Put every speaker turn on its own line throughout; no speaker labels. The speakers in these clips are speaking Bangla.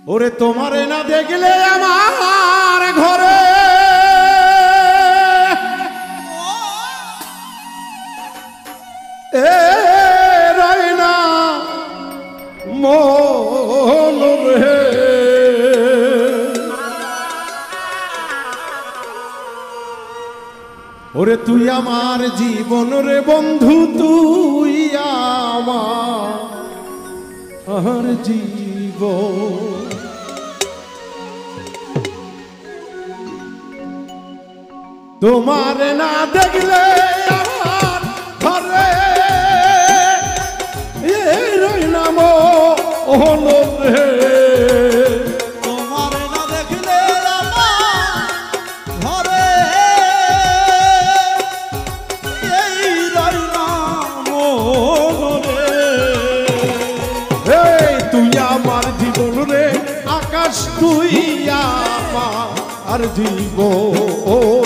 ওরে তোমারে না দেখলে আমার ঘরে এ রয় না মন রে। ওরে তুই আমার জীবন রে বন্ধু, তুই আমার জীবন। তোমার না দেখলে আমার ঘরে রই না মন রে।
তোমার না দেখলে আমার ঘরে রই না মন রে।
তুই আমার জীবন রে আকাশ, তুই আমার জীবন।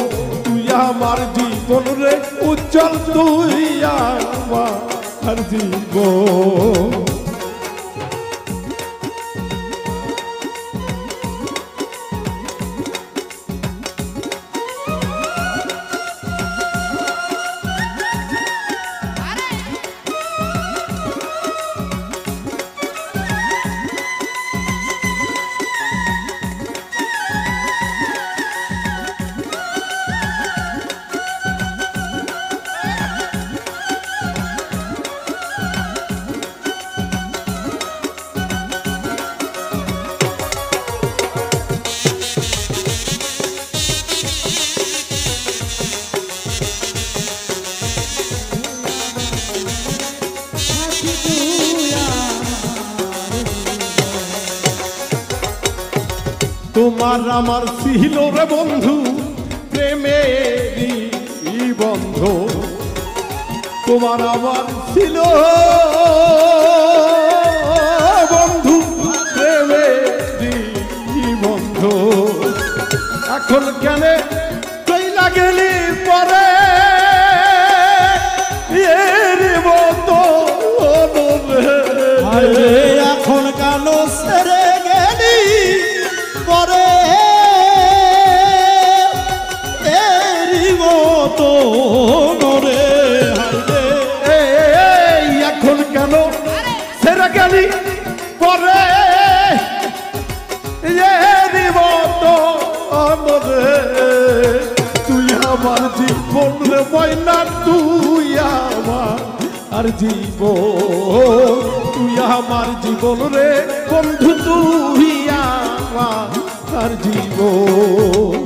আমার জীবন রে উজ্জ্বল, তুই আমার জীবন। তোমার আমার ছিল রে বন্ধু প্রেমেরই বন্ধ। তোমার আমার ছিল বন্ধু প্রেমেরই বন্ধ। এখন কেন তুই লাগলি পরে এর মতো
এখন কেন সেরে গেলি পরে এরি মতো রে।
এখন কেন সেরে গেলি পরে এরি মতো রে। তুই আমার জীবন রে বয়না, তুই আমার জীবন। তুই আমার জীবন রে বন্ধু, তুই আমার জীবন।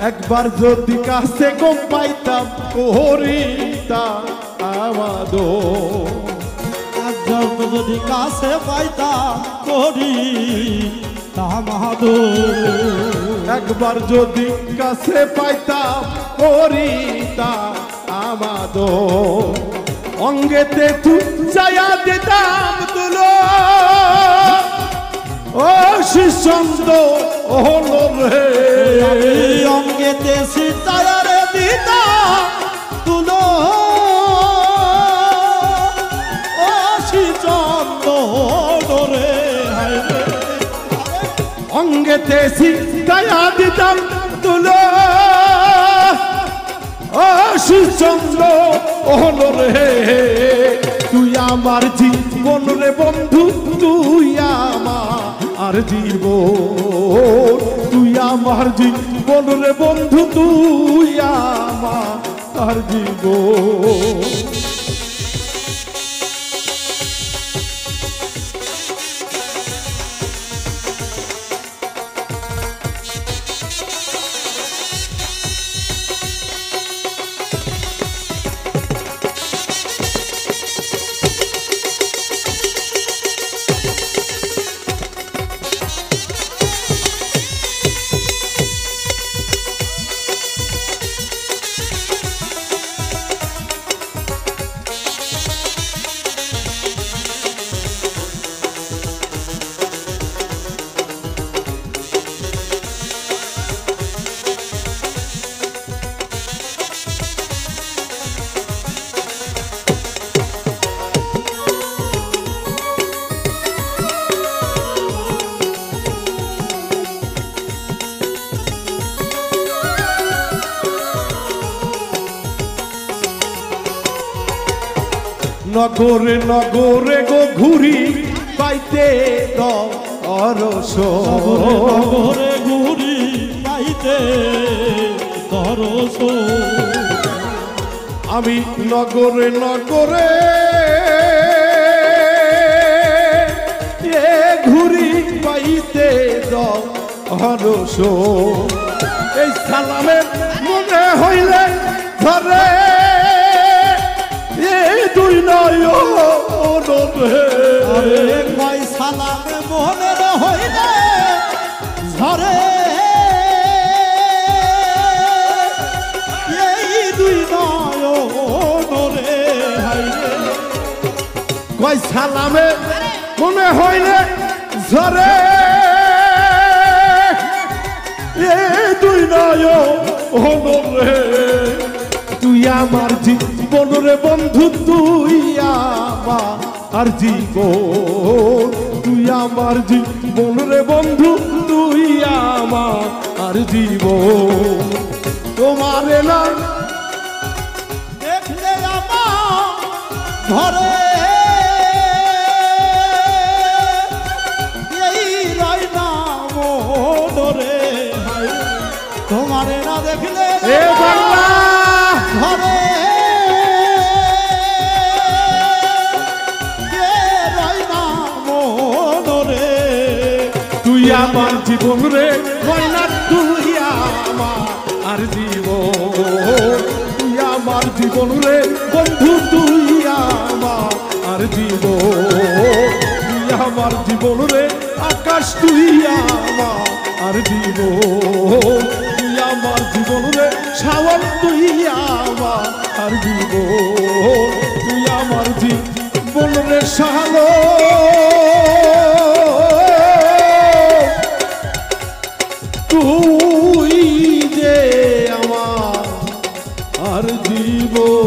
একবার যদি কাছে গম পাইতাম করিতাম আমাদের।
যদি কাছে পাইতাম করি তামাদর।
একবার যদি কাছে পাইতাম করিতাম আমাদের। অঙ্গেতে তুই চায়া দিতাম তুলো ও শিশন্দ হলো রে।
অঙ্গেতে সীতারে দিতাম তুলো ও শিচন্দ রে।
অঙ্গেতে সীতায়া দিতাম তুলো ও শিশন্দ হলো রে। তুই আমার জীবন রে বন্ধু, তুই আমার জীবন। তুই আমার আমার জীবন রে বন্ধু তুই আমার জীবন। নগরে নগরে গো ঘুরি পাইতে দরস,
নগরে ঘুরি পাইতে দরস।
আমি নগরে নগরে ঘুরি পাইতে দরস। এই সালামের মনে হইলে ধরে তুই নয়
আরে কয় সালামে মনের হইলে ঝরে, এই দুই নয়নরে হাইরে।
কয় সালামে মনে হইলে ঝরে তুই নয় রে। তুই আমার জীবন রে বন্ধু তুই আমার জীবন। তুই আমার জীবন রে বন্ধু তুই আমার জীবন। তোমারে না
দেখলে আমার ঘরে এই রয় না মনরে হাইরে। তোমারে না দেখলে
এ বাংলা
ঘরে
তুই আমার জীবন রে ময়না তুই আমার জীবন। তুই আমার জীবন রে বন্ধু তুই আমার জীবন। তুই আমার জীবন রে আকাশ তুই আমার জীবন। তুই আমার জীবন রে শাওন তুই আমার জীবন। তুই আমার জীবন রে শালো তুই যে আমার জীবন।